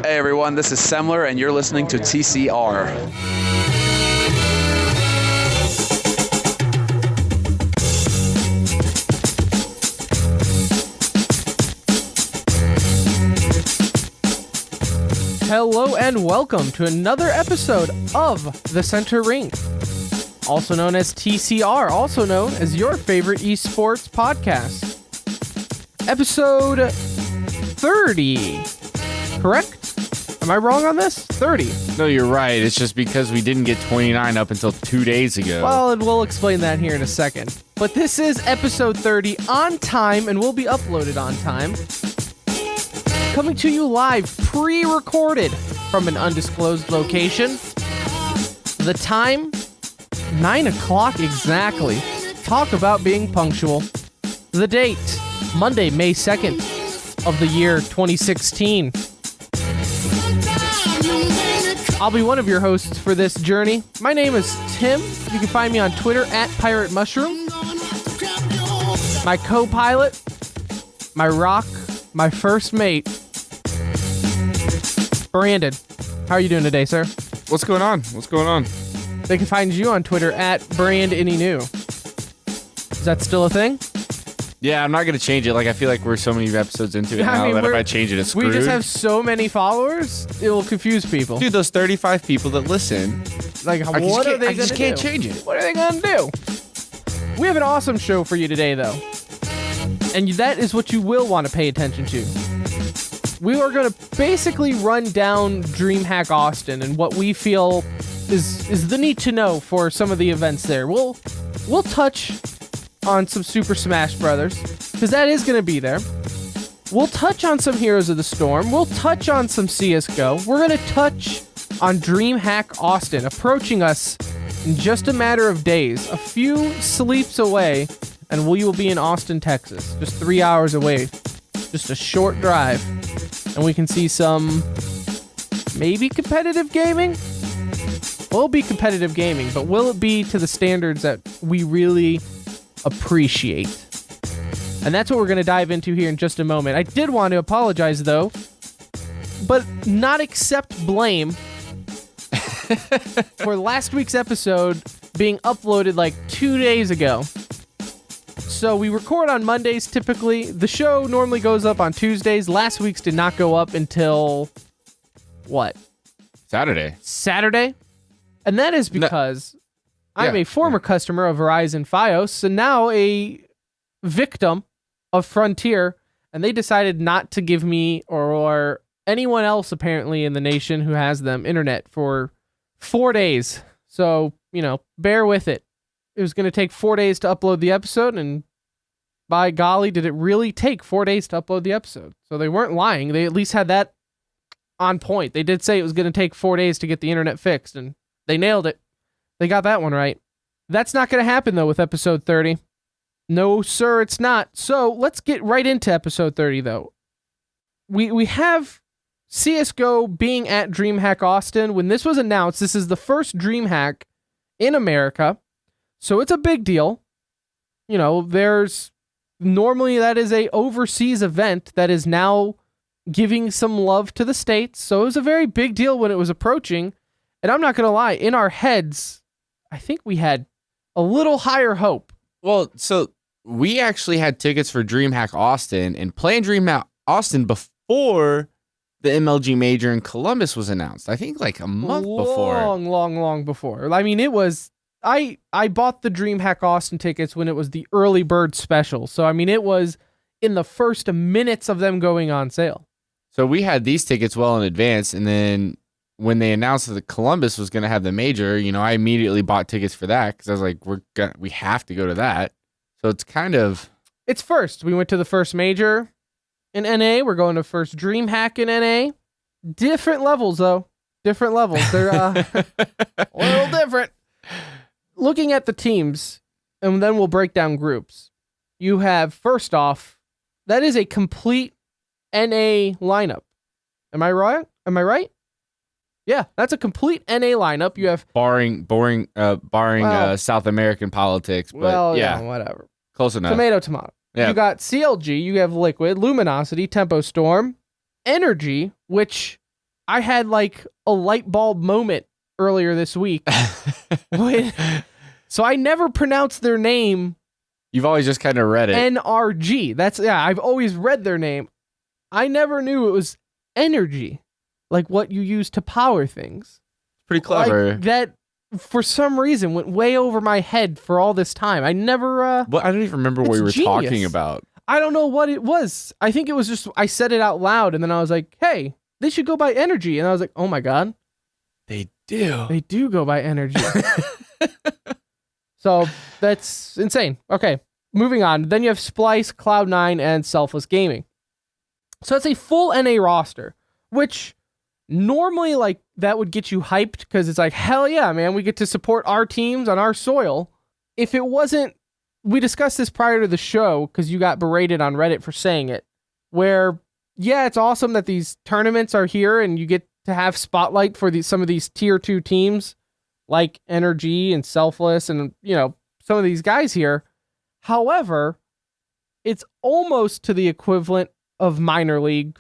Hey everyone, this is Semler, and you're listening to TCR. Hello and welcome to another episode of The Center Ring, also known as TCR, also known as your favorite esports podcast. Episode 30, correct? Am I wrong on this? 30. No, you're right. It's just because we didn't get 29 up until 2 days ago. Well, and we'll explain that here in a second. But this is episode 30 on time and will be uploaded on time. Coming to you live, pre-recorded from an undisclosed location. The time, 9 o'clock exactly. Talk about being punctual. The date, Monday, May 2nd of the year 2016. I'll be one of your hosts for this journey. My name is Tim. You can find me on Twitter at Pirate Mushroom. My co-pilot, my rock, my first mate, Brandon. How are you doing today, sir? What's going on? They can find you on Twitter at BrandAnyNew. Is that still a thing? Yeah, I'm not going to change it. I feel like we're so many episodes into it now that if I change it, it's screwed. We just have so many followers, it will confuse people. Dude, those 35 people that listen. What are they going to do? I just can't change it. What are they going to do? We have an awesome show for you today, though. And that is what you will want to pay attention to. We are going to basically run down DreamHack Austin and what we feel is the need to know for some of the events there. We'll touch on some Super Smash Brothers, because that is going to be there. We'll touch on some Heroes of the Storm. We'll touch on some CSGO. We're going to touch on DreamHack Austin, approaching us in just a matter of days. A few sleeps away, and we will be in Austin, Texas. Just 3 hours away. Just a short drive. And we can see some maybe competitive gaming? Will be competitive gaming, but will it be to the standards that we really appreciate? And that's what we're going to dive into here in just a moment. I did want to apologize, though, but not accept blame for last week's episode being uploaded 2 days ago. So we record on Mondays typically. The show normally goes up on Tuesdays. Last week's did not go up until what? Saturday? And that is because I'm a former customer of Verizon Fios and now a victim of Frontier, and they decided not to give me or anyone else apparently in the nation who has them internet for 4 days. So, bear with it. It was going to take 4 days to upload the episode, and by golly, did it really take 4 days to upload the episode. So they weren't lying. They at least had that on point. They did say it was going to take 4 days to get the internet fixed, and they nailed it. They got that one right. That's not going to happen, though, with episode 30. No, sir, it's not. So let's get right into episode 30, though. We have CSGO being at DreamHack Austin. When this was announced, this is the first DreamHack in America. So it's a big deal. Normally that is a overseas event that is now giving some love to the States. So it was a very big deal when it was approaching. And I'm not going to lie, in our heads, I think we had a little higher hope. Well, so we actually had tickets for DreamHack Austin and playing DreamHack Austin before the MLG Major in Columbus was announced. I think a month before. Long before. I mean, it was... I bought the DreamHack Austin tickets when it was the early bird special. So, I mean, it was in the first minutes of them going on sale. So we had these tickets well in advance, and then when they announced that Columbus was going to have the major, I immediately bought tickets for that because I was like, we have to go to that. So it's kind of... It's first. We went to the first major in NA. We're going to first DreamHack in NA. Different levels, though. Different levels. They're a little different. Looking at the teams, and then we'll break down groups. You have, first off, that is a complete NA lineup. Am I right? Yeah, that's a complete NA lineup. You have barring South American politics, but whatever. Close enough. Tomato. Yeah. You got CLG, you have Liquid, Luminosity, Tempo Storm, Energy, which I had like a light bulb moment earlier this week. So I never pronounced their name. You've always just kind of read it. NRG. I've always read their name. I never knew it was energy, like what you use to power things. Pretty clever. Like that, for some reason, went way over my head for all this time. I never... I don't even remember what we were talking about. I don't know what it was. I think it was just, I said it out loud, and then I was like, hey, they should go by energy. And I was like, oh my God. They do. They do go by energy. So that's insane. Okay, moving on. Then you have Splice, Cloud9, and Selfless Gaming. So it's a full NA roster, which normally like that would get you hyped because it's like, hell yeah, man, we get to support our teams on our soil. If it wasn't, we discussed this prior to the show because you got berated on Reddit for saying it, where, yeah, it's awesome that these tournaments are here and you get to have spotlight for some of these tier 2 teams like Energy and Selfless and, you know, some of these guys here. However, it's almost to the equivalent of minor league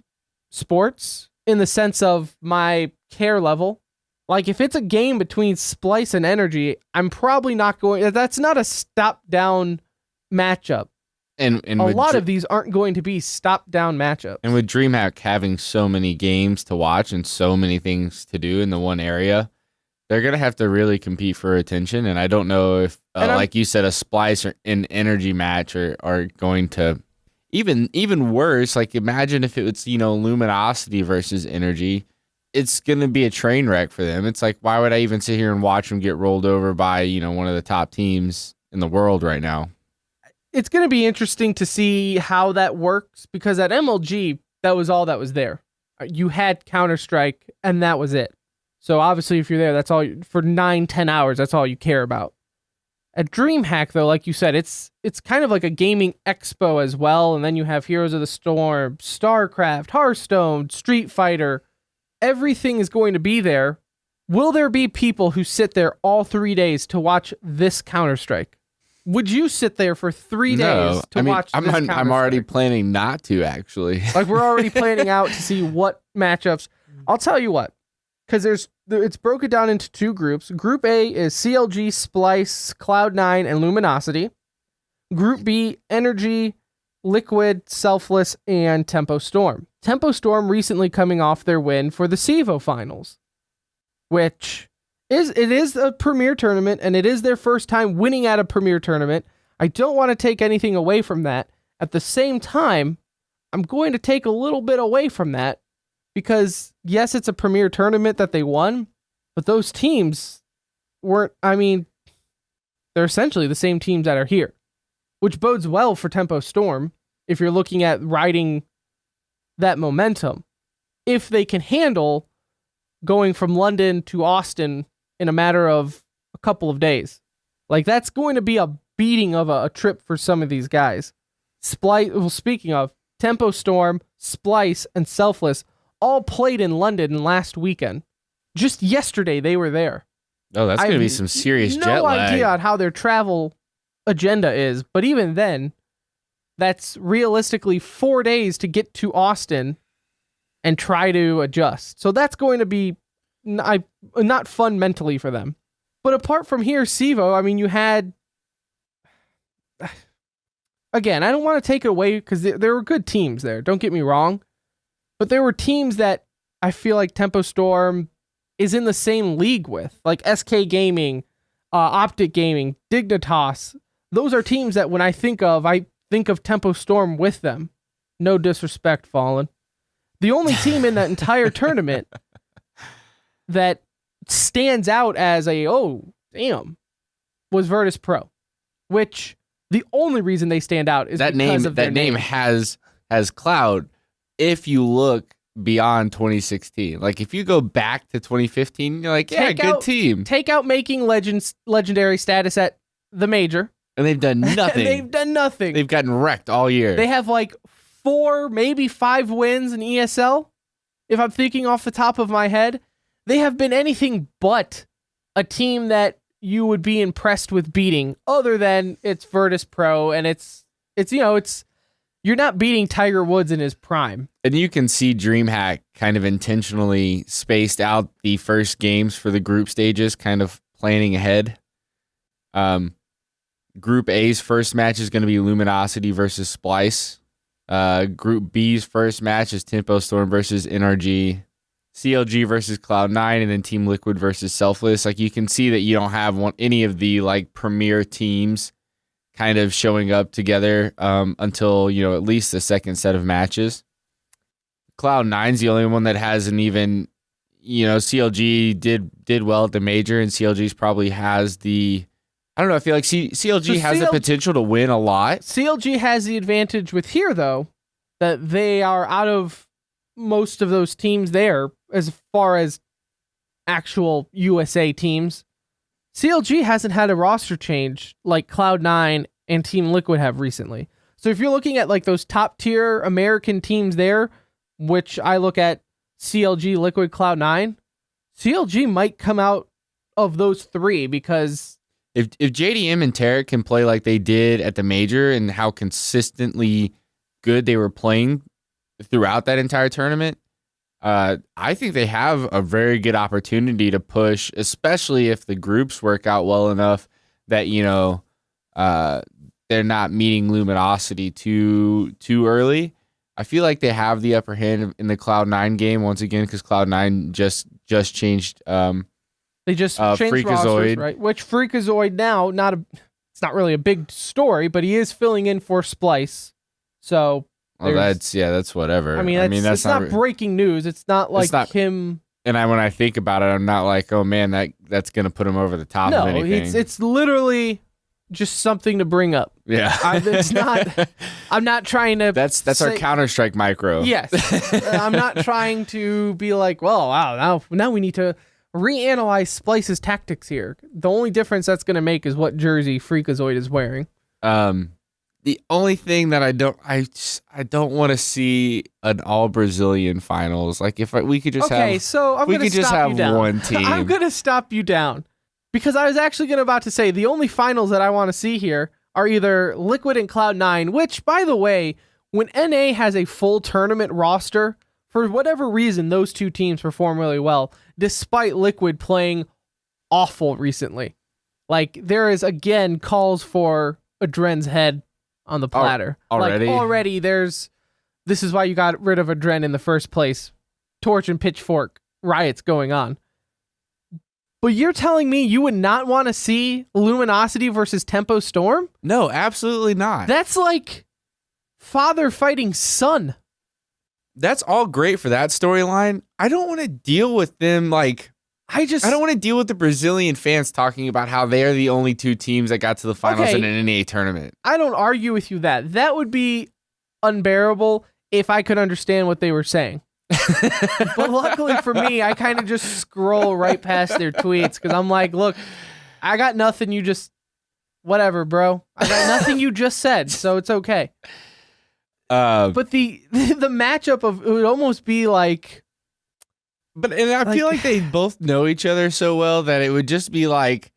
sports in the sense of my care level. Like if it's a game between Splice and Energy, I'm probably not going, that's not a stop down matchup. And a lot of these aren't going to be stop down matchups. And with DreamHack having so many games to watch and so many things to do in the one area, they're going to have to really compete for attention. And I don't know if, like you said, a Splice or an Energy match are going to, even worse, like imagine if it was, you know, Luminosity versus Energy. It's going to be a train wreck for them. It's like, why would I even sit here and watch them get rolled over by, you know, one of the top teams in the world right now? It's going to be interesting to see how that works because at MLG, that was all that was there. You had Counter-Strike and that was it. So obviously if you're there, that's all for 9-10 hours, that's all you care about. At DreamHack though, like you said, it's kind of like a gaming expo as well. And then you have Heroes of the Storm, StarCraft, Hearthstone, Street Fighter. Everything is going to be there. Will there be people who sit there all 3 days to watch this Counter-Strike? Would you sit there for 3 days to watch this Counter-Strike? I'm already planning not to, actually. Like, we're already planning out to see what matchups. I'll tell you what, because it's broken down into 2 groups. Group A is CLG, Splice, Cloud9, and Luminosity. Group B, Energy, Liquid, Selfless, and Tempo Storm. Tempo Storm recently coming off their win for the CEVO Finals, which is a premier tournament, and it is their first time winning at a premier tournament. I don't want to take anything away from that. At the same time, I'm going to take a little bit away from that because, yes, it's a premier tournament that they won, but those teams weren't, I mean, they're essentially the same teams that are here, which bodes well for Tempo Storm if you're looking at riding that momentum. If they can handle going from London to Austin in a matter of a couple of days. Like, that's going to be a beating of a trip for some of these guys. Speaking of, Tempo Storm, Splice, and Selfless all played in London last weekend. Just yesterday, they were there. Oh, that's going to be some serious jet lag. No idea on how their travel agenda is, but even then, that's realistically 4 days to get to Austin and try to adjust. So that's going to be not fun mentally for them. But apart from here, CEVO, I mean, you had... Again, I don't want to take it away because there were good teams there. Don't get me wrong. But there were teams that I feel like Tempo Storm is in the same league with. Like SK Gaming, Optic Gaming, Dignitas. Those are teams that when I think of Tempo Storm with them. No disrespect, Fallen. The only team in that entire tournament that stands out as was Virtus Pro, which the only reason they stand out is because of their name. That name has cloud. If you look beyond 2016, like if you go back to 2015, you're like, yeah, good team. Take out making legendary status at the major. And they've done nothing. They've gotten wrecked all year. They have like 4, maybe 5 wins in ESL. If I'm thinking off the top of my head, they have been anything but a team that you would be impressed with beating, other than it's Virtus Pro and it's you're not beating Tiger Woods in his prime. And you can see DreamHack kind of intentionally spaced out the first games for the group stages, kind of planning ahead. Group A's first match is going to be Luminosity versus Splice. Group B's first match is Tempo Storm versus NRG. CLG versus Cloud9, and then Team Liquid versus Selfless. Like, you can see that you don't have any of the like premier teams kind of showing up together until, you know, at least the second set of matches. Cloud9's the only one that hasn't even, you know, CLG did well at the major, and CLG's probably has the, I don't know, I feel like CLG has the potential to win a lot. CLG has the advantage with here, though, that they are out of most of those teams there as far as actual USA teams. CLG hasn't had a roster change like Cloud9 and Team Liquid have recently. So if you're looking at like those top tier American teams there, which I look at CLG, Liquid, Cloud9, CLG might come out of those three, because if JDM and Tarek can play like they did at the major and how consistently good they were playing throughout that entire tournament, I think they have a very good opportunity to push, especially if the groups work out well enough that, you know, they're not meeting Luminosity too early. I feel like they have the upper hand in the Cloud9 game once again, because Cloud9 just changed. They just changed Freakazoid, rosters, right? Which Freakazoid now, it's not really a big story, but he is filling in for Splice. So, well, that's whatever. I mean, that's not breaking news. It's not like him. And when I think about it, I'm not like, oh man, that's gonna put him over the top of anything. No, it's literally just something to bring up. Yeah, it's not. I'm not trying to. That's our Counter-Strike micro. Yes, I'm not trying to be like, well, wow, now we need to reanalyze Splice's tactics here. The only difference that's going to make is what jersey Freakazoid is wearing. The only thing that I don't want to see an all Brazilian finals. Like, if we could just have one team. I'm going to stop you down, because I was actually about to say the only finals that I want to see here are either Liquid and Cloud9, which, by the way, when NA has a full tournament roster, for whatever reason, those two teams perform really well, despite Liquid playing awful recently. Like, there is, again, calls for Adren's head on the platter. Already? Like, already this is why you got rid of Adren in the first place. Torch and pitchfork riots going on. But you're telling me you would not want to see Luminosity versus Tempo Storm? No, absolutely not. That's like father fighting son. That's all great for that storyline. I don't want to deal with them like... I don't want to deal with the Brazilian fans talking about how they're the only two teams that got to the finals in an NA tournament. I don't argue with you that. That would be unbearable if I could understand what they were saying. But luckily for me, I kind of just scroll right past their tweets, because I'm like, look, I got nothing. You just... Whatever, bro. I got nothing you just said, so it's okay. But the matchup of... It would almost be like... And I feel like they both know each other so well that it would just be like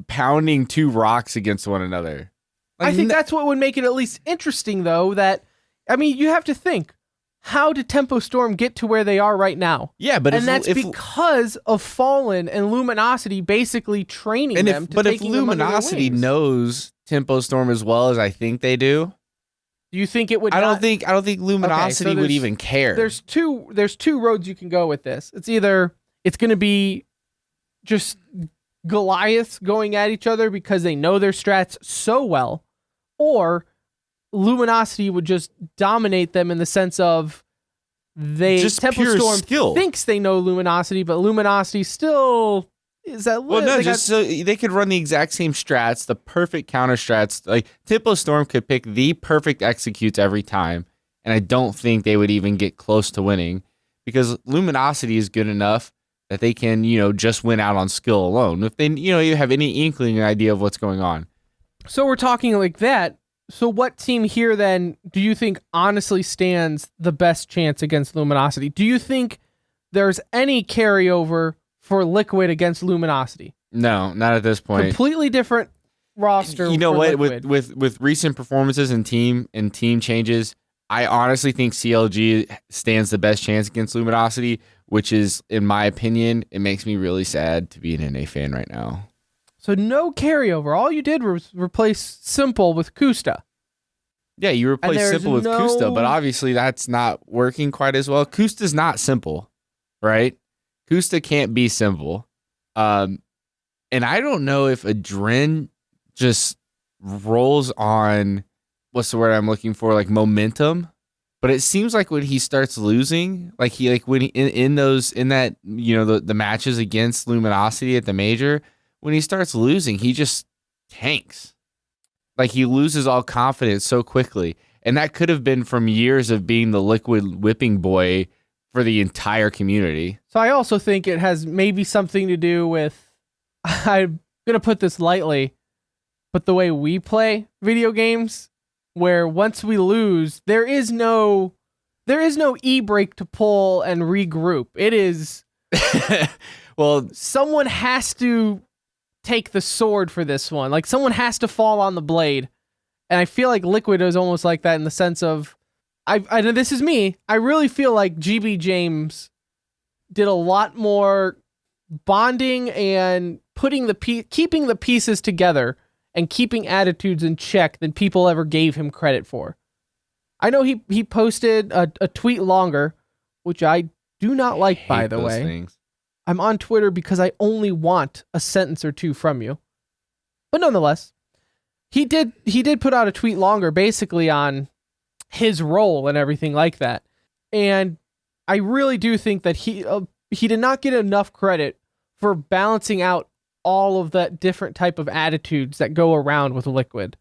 pounding two rocks against one another. I think that's what would make it at least interesting, though. That, I mean, you have to think, how did Tempo Storm get to where they are right now? Yeah, but that's because of Fallen and Luminosity basically training them. But if Luminosity knows Tempo Storm as well as I think they do. Do you think it would? I don't think Luminosity would even care. There's two roads you can go with this. It's either it's going to be just Goliaths going at each other because they know their strats so well, or Luminosity would just dominate them in the sense of Tempo Storm thinks they know Luminosity, but Luminosity still is that. Well, no, so they could run the exact same strats, the perfect counter strats. Like, Tempo Storm could pick the perfect executes every time, and I don't think they would even get close to winning, because Luminosity is good enough that they can, just win out on skill alone. If they, you have any inkling idea of what's going on. So we're talking like that. So what team here then do you think honestly stands the best chance against Luminosity? Do you think there's any carryover for Liquid against Luminosity? No, not at this point. Completely different roster. You know for what? Liquid. With recent performances and team changes, I honestly think CLG stands the best chance against Luminosity, which is, in my opinion, it makes me really sad to be an NA fan right now. So no carryover. All you did was replace Simple with Kusta. Yeah, you replace Simple with Kusta, but obviously that's not working quite as well. Kusta's not Simple, right? Kusta can't be Simple. And I don't know if Adren just rolls on, what's the word I'm looking for, like momentum. But it seems like when he starts losing, like when he in that, you know, the matches against Luminosity at the major, when he starts losing, he just tanks. Like he loses all confidence so quickly. And that could have been from years of being the Liquid whipping boy for the entire community. So I also think it has maybe something to do with, I'm going to put this lightly, but the way we play video games, where once we lose, there is no e-brake to pull and regroup. It is, well, someone has to take the sword for this one. Like someone has to fall on the blade. And I feel like Liquid is almost like that in the sense of, I know this is me, I really feel like GB James did a lot more bonding and keeping the pieces together and keeping attitudes in check than people ever gave him credit for. I know he posted a tweet longer, which I do not like, by the way. Things. I'm on Twitter because I only want a sentence or two from you. But nonetheless, he did put out a tweet longer basically on his role and everything like that. And I really do think that he did not get enough credit for balancing out all of that different type of attitudes that go around with Liquid.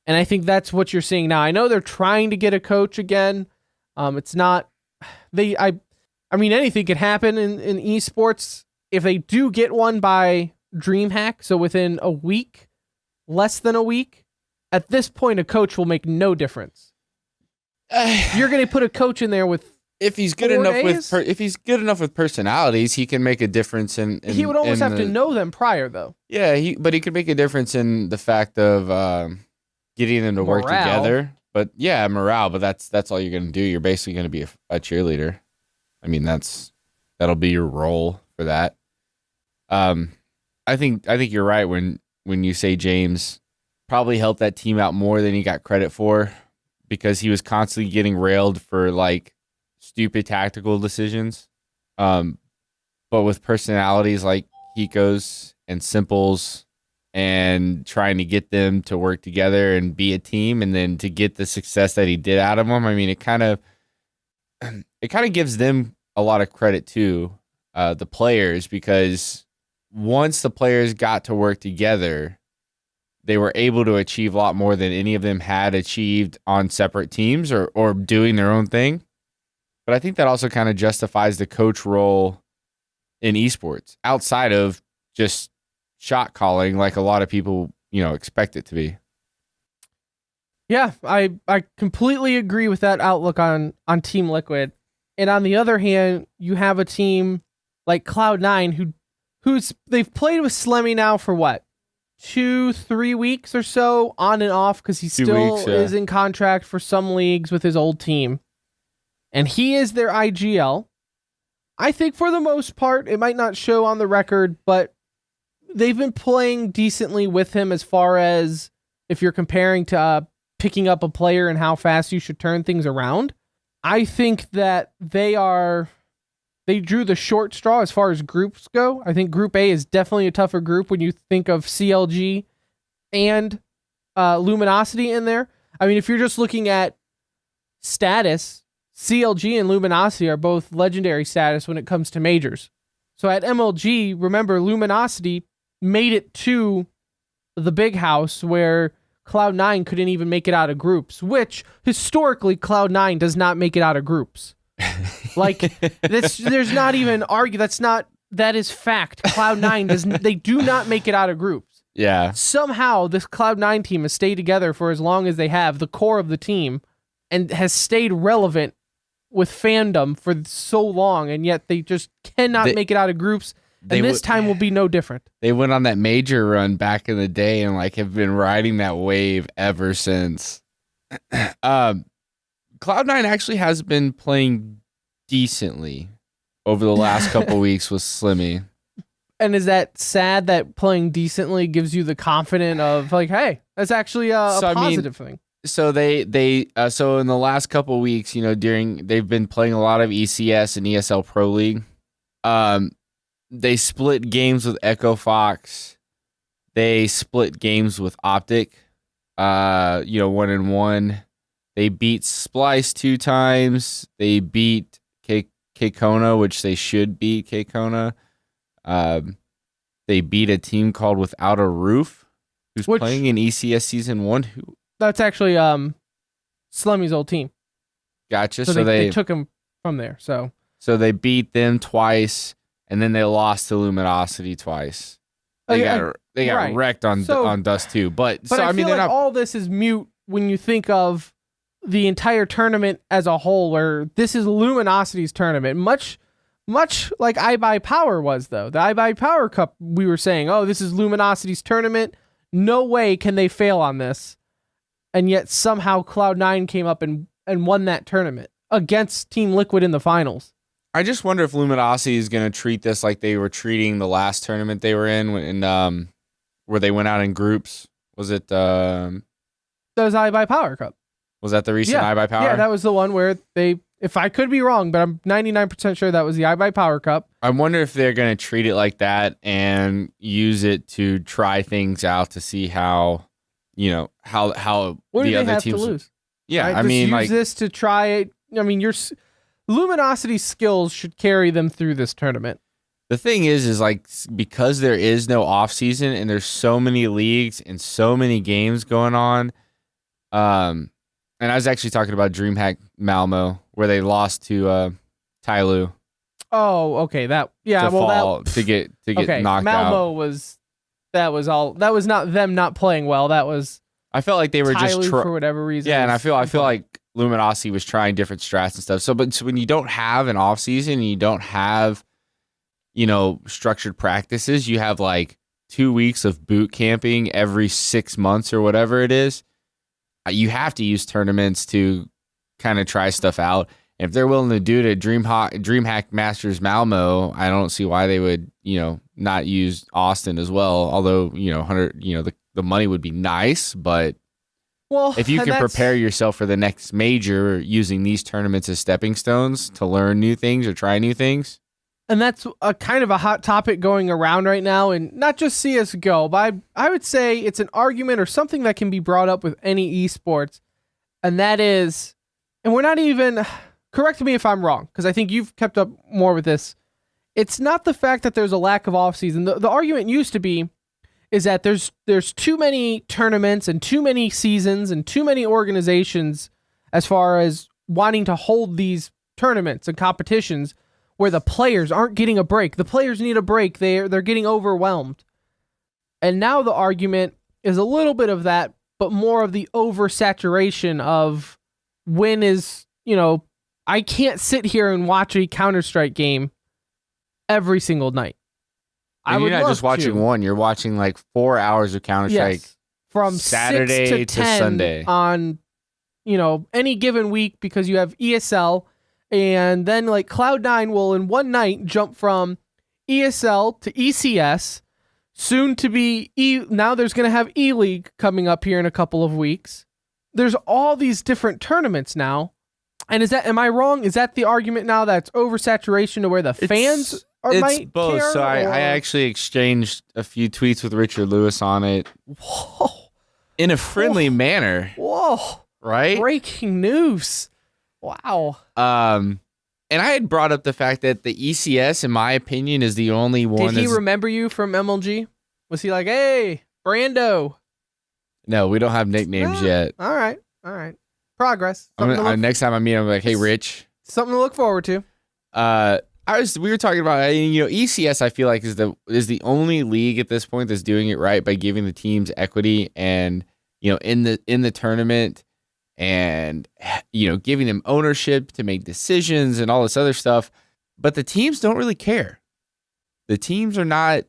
And I think that's what you're seeing now. I know they're trying to get a coach again. It's not, I mean, anything could happen in esports. If they do get one by DreamHack, so within a week, less than a week, at this point, a coach will make no difference. You're going to put a coach in there with, if he's good enough with personalities, he can make a difference in he would almost have to know them prior, though. Yeah, but he could make a difference in the fact of getting them to work together. But yeah, morale. But that's all you're going to do. You're basically going to be a cheerleader. I mean, that'll be your role for that. I think you're right when you say James probably helped that team out more than he got credit for, because he was constantly getting railed for like stupid tactical decisions. But with personalities like Hiko's and Simple's, and trying to get them to work together and be a team, and then to get the success that he did out of them, I mean, it kind of gives them a lot of credit too, the players, because once the players got to work together, they were able to achieve a lot more than any of them had achieved on separate teams or doing their own thing. But I think that also kind of justifies the coach role in esports outside of just shot calling, like a lot of people, expect it to be. Yeah, I completely agree with that outlook on Team Liquid. And on the other hand, you have a team like Cloud9 who's they've played with Slemmy now for what? 2-3 weeks or so, on and off, because he still is in contract for some leagues with his old team. And he is their IGL. I think for the most part, it might not show on the record, but they've been playing decently with him as far as if you're comparing to picking up a player and how fast you should turn things around. I think that they drew the short straw as far as groups go. I think Group A is definitely a tougher group when you think of CLG and Luminosity in there. I mean, if you're just looking at status, CLG and Luminosity are both legendary status when it comes to majors. So at MLG, remember, Luminosity made it to the big house where Cloud9 couldn't even make it out of groups, which historically Cloud9 does not make it out of groups. Like, there's not even that is fact. Cloud9 they do not make it out of groups. Yeah. Somehow this Cloud9 team has stayed together for as long as they have, the core of the team, and has stayed relevant with fandom for so long, and yet they just cannot make it out of groups. And this time will be no different. They went on that major run back in the day and like have been riding that wave ever since. Cloud9 actually has been playing decently over the last couple weeks with Slimmy. And is that sad that playing decently gives you the confidence of like, hey, that's actually a positive thing? So so in the last couple weeks, they've been playing a lot of ECS and ESL Pro League. They split games with Echo Fox. They split games with Optic. 1-1. They beat Splice 2 times. They beat Kona, which they should beat Kona. They beat a team called Without a Roof, who's playing in ECS Season 1. That's actually Slummy's old team. Gotcha. So they took him from there. So they beat them twice, and then they lost to Luminosity twice. They got wrecked on Dust 2. But I feel like all this is mute when you think of the entire tournament as a whole, where this is Luminosity's tournament. Much like iBuyPower was, though. The iBuyPower Cup, we were saying, oh, this is Luminosity's tournament. No way can they fail on this. And yet somehow Cloud9 came up and won that tournament against Team Liquid in the finals. I just wonder if Luminosity is going to treat this like they were treating the last tournament they were in where they went out in groups. Was it? That was iBuyPower Cup. Was that the recent iBuyPower? Yeah, that was the one where they, if I could be wrong, but I'm 99% sure that was the iBuyPower Cup. I wonder if they're going to treat it like that and use it to try things out to see how how what the do they other have teams to lose? Yeah, right? I mean, use this to try it. I mean, your Luminosity skills should carry them through this tournament. The thing is like, because there is no off season and there's so many leagues and so many games going on. And I was actually talking about DreamHack Malmo, where they lost to Tyloo. Oh, okay. To get knocked Malmo out. That was not them not playing well. That was, I felt like they were Tyloo just for whatever reason. Yeah, and I feel like Luminosity was trying different strats and stuff. So when you don't have an off season and you don't have, structured practices, you have like 2 weeks of boot camping every 6 months or whatever it is. You have to use tournaments to kind of try stuff out. And if they're willing to do it at DreamHack Masters Malmo, I don't see why they would, not use Austin as well. Although, 100, the money would be nice, but if you can prepare yourself for the next major using these tournaments as stepping stones to learn new things or try new things. And that's a kind of a hot topic going around right now, and not just CSGO, but I would say it's an argument or something that can be brought up with any esports, and that is, and we're not even, correct me if I'm wrong, because I think you've kept up more with this. It's not the fact that there's a lack of offseason. The argument used to be is that there's too many tournaments and too many seasons and too many organizations as far as wanting to hold these tournaments and competitions where the players aren't getting a break. The players need a break. They're getting overwhelmed. And now the argument is a little bit of that, but more of the oversaturation of when is, I can't sit here and watch a Counter-Strike game every single night. You're not just watching one. You're watching like 4 hours of Counter-Strike from Saturday 6 to 10 Sunday on, any given week, because you have ESL, and then like Cloud9 will in one night jump from ESL to ECS, soon to be now there's going to have E-League coming up here in a couple of weeks. There's all these different tournaments now. And am I wrong? Is that the argument now that's oversaturation to where the fans might both. care? So I actually exchanged a few tweets with Richard Lewis on it. Whoa. In a friendly manner. Whoa. Right? Breaking news. Wow. And I had brought up the fact that the ECS, in my opinion, is the only one. Did he remember you from MLG? Was he like, hey, Brando? No, we don't have nicknames yet. All right. Progress. Next time I meet him, I'm like, hey, Rich. Something to look forward to. We were talking about, ECS, I feel like is the only league at this point that's doing it right by giving the teams equity and, in the tournament, and, giving them ownership to make decisions and all this other stuff. But the teams don't really care. the teams are not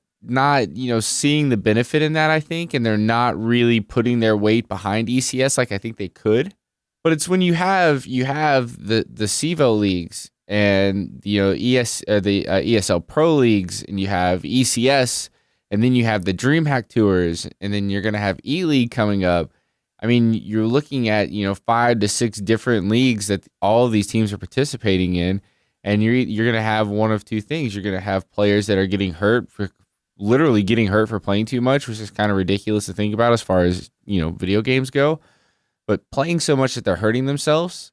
seeing the benefit in that, I think, and they're not really putting their weight behind ECS like I think they could. But it's when you have the CEVO leagues and the ESL Pro leagues, and you have ECS, and then you have the DreamHack tours, and then you're going to have E-League coming up. I mean, you're looking at 5 to 6 different leagues that all of these teams are participating in, and you're going to have one of two things. You're going to have players that are getting hurt for playing too much, which is kind of ridiculous to think about as far as video games go. But playing so much that they're hurting themselves,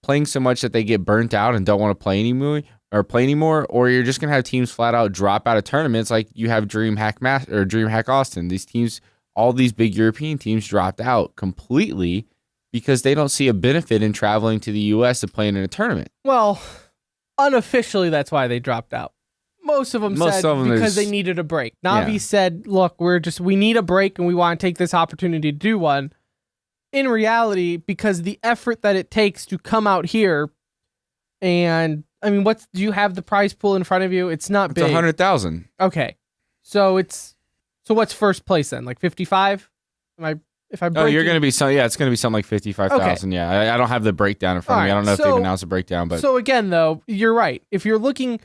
playing so much that they get burnt out and don't want to play anymore, or you're just going to have teams flat out drop out of tournaments like you have DreamHack Austin. These teams, all these big European teams dropped out completely because they don't see a benefit in traveling to the U.S. and playing in a tournament. Well, unofficially, that's why they dropped out. Most of them said because they needed a break. Navi said, look, we need a break and we want to take this opportunity to do one. In reality, because the effort that it takes to come out here, and I mean, do you have the prize pool in front of you? It's not big. It's 100,000. Okay, so what's first place then? Like 55? If I break you're going to be it's going to be something like 55,000. Okay. Yeah, I don't have the breakdown in front of me. I don't know if they've announced a breakdown, but so again, though, you're right. If you're looking,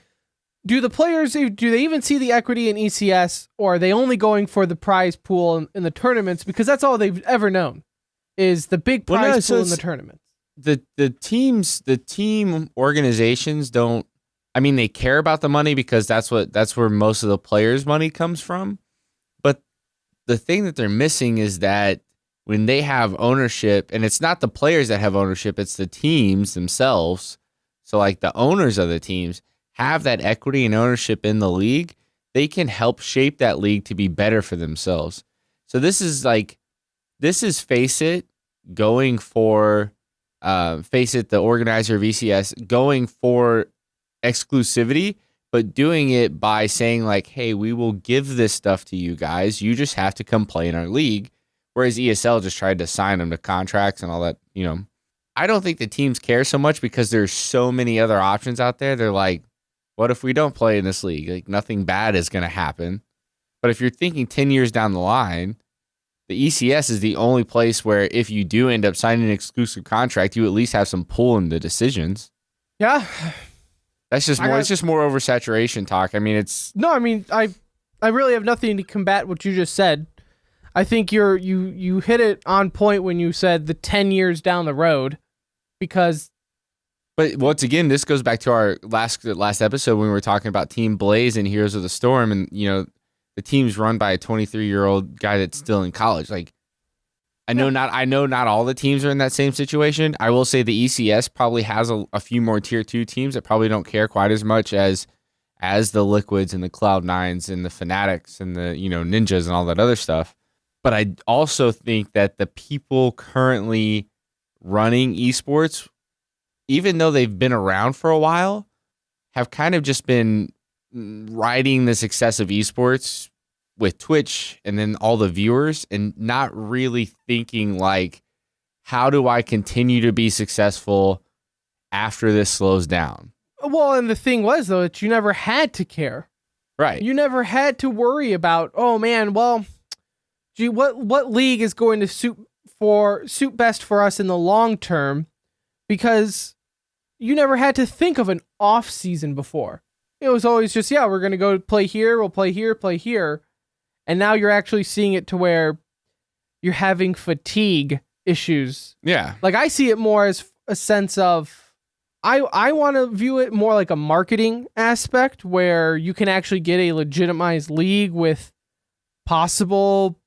do they even see the equity in ECS, or are they only going for the prize pool in the tournaments because that's all they've ever known? Is the big prize pool in the tournaments. The team organizations don't, I mean, they care about the money because that's where most of the players' money comes from. But the thing that they're missing is that when they have ownership, and it's not the players that have ownership, it's the teams themselves. So like the owners of the teams have that equity and ownership in the league, they can help shape that league to be better for themselves. So this is Faceit going for, Faceit, the organizer of ECS, going for exclusivity, but doing it by saying like, hey, we will give this stuff to you guys. You just have to come play in our league. Whereas ESL just tried to sign them to contracts and all that, I don't think the teams care so much because there's so many other options out there. They're like, what if we don't play in this league? Like nothing bad is going to happen. But if you're thinking 10 years down the line, the ECS is the only place where if you do end up signing an exclusive contract, you at least have some pull in the decisions. Yeah. That's just more, it's just more oversaturation talk. I mean, I really have nothing to combat what you just said. I think you hit it on point when you said the 10 years down the road, because. But once again, this goes back to our last episode when we were talking about Team Blaze and Heroes of the Storm, and the team's run by a 23-year-old guy that's still in college. Like, I know not all the teams are in that same situation. I will say the ECS probably has a few more tier 2 teams that probably don't care quite as much as the Liquids and the Cloud9s and the Fanatics and the Ninjas and all that other stuff. But I also think that the people currently running esports, even though they've been around for a while, have kind of just been riding the success of esports with Twitch and then all the viewers and not really thinking like, how do I continue to be successfue after this slows down? Well, and the thing was, though, that you never had to care. Right. You never had to worry about, oh man, well, gee, what league is going to suit best for us in the long term, because you never had to think of an off season before. It was always just, we're going to go play here, we'll play here. And now you're actually seeing it to where you're having fatigue issues. Yeah. Like, I see it more as a sense of, I want to view it more like a marketing aspect where you can actually get a legitimized league with possible,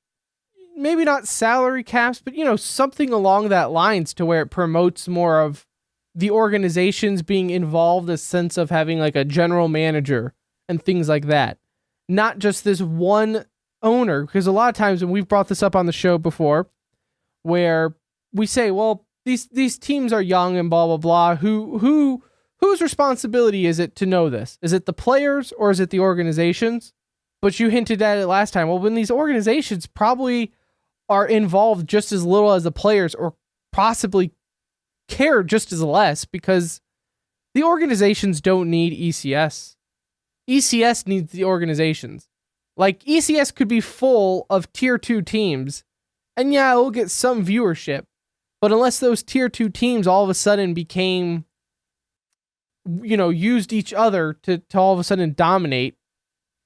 maybe not salary caps, but, something along that lines to where it promotes more of the organizations being involved, a sense of having like a general manager and things like that. Not just this one owner, because a lot of times, and we've brought this up on the show before, where we say, well, these teams are young and blah, blah, blah. Whose responsibility is it to know this? Is it the players or is it the organizations? But you hinted at it last time. Well, when these organizations probably are involved just as little as the players, or possibly care just as less, because the organizations don't need ECS. ECS needs the organizations. Like, ECS could be full of tier 2 teams, and yeah, it'll get some viewership. But unless those tier 2 teams all of a sudden became, used each other to all of a sudden dominate,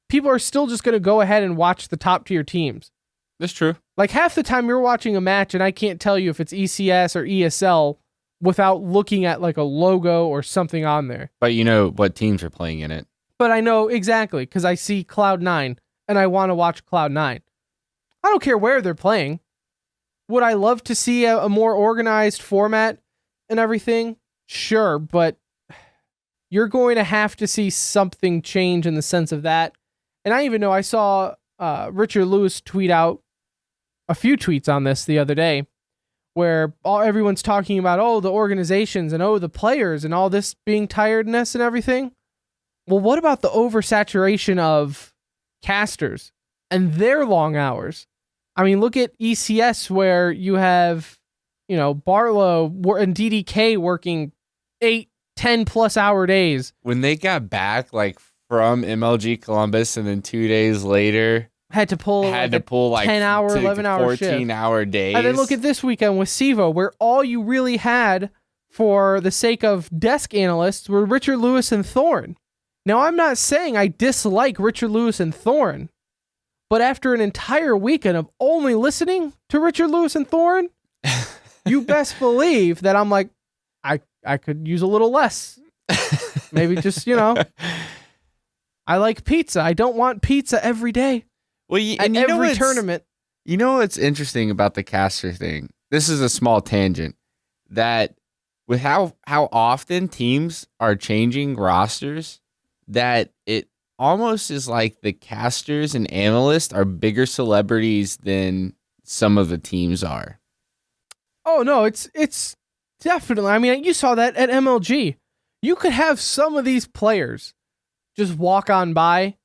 people are still just going to go ahead and watch the top tier teams. That's true. Like, half the time you're watching a match and I can't tell you if it's ECS or ESL without looking at like a logo or something on there. But you know what teams are playing in it. But I know exactly because I see Cloud9 and I want to watch Cloud9. I don't care where they're playing. Would I love to see a more organized format and everything? Sure, but you're going to have to see something change in the sense of that. And I even know I saw Richard Lewis tweet out a few tweets on this the other day where everyone's talking about, the organizations and, the players and all this being tiredness and everything. Well, what about the oversaturation of casters and their long hours? I mean, look at ECS where you have, Barlow and DDK working 8, 10 plus hour days. When they got back, like from MLG Columbus, and then 2 days later had to pull like 10 hour, 11 hour 14 hour days. And then look at this weekend with Sivo, where all you really had for the sake of desk analysts were Richard Lewis and Thorne. Now, I'm not saying I dislike Richard Lewis and Thorne, but after an entire weekend of only listening to Richard Lewis and Thorne, you best believe that I'm like, I could use a little less. Maybe just, I like pizza. I don't want pizza every day. Well, and every tournament. You know what's interesting about the caster thing? This is a small tangent. That with how often teams are changing rosters, that it almost is like the casters and analysts are bigger celebrities than some of the teams are. Oh, no, it's definitely. I mean, you saw that at MLG. You could have some of these players just walk on by.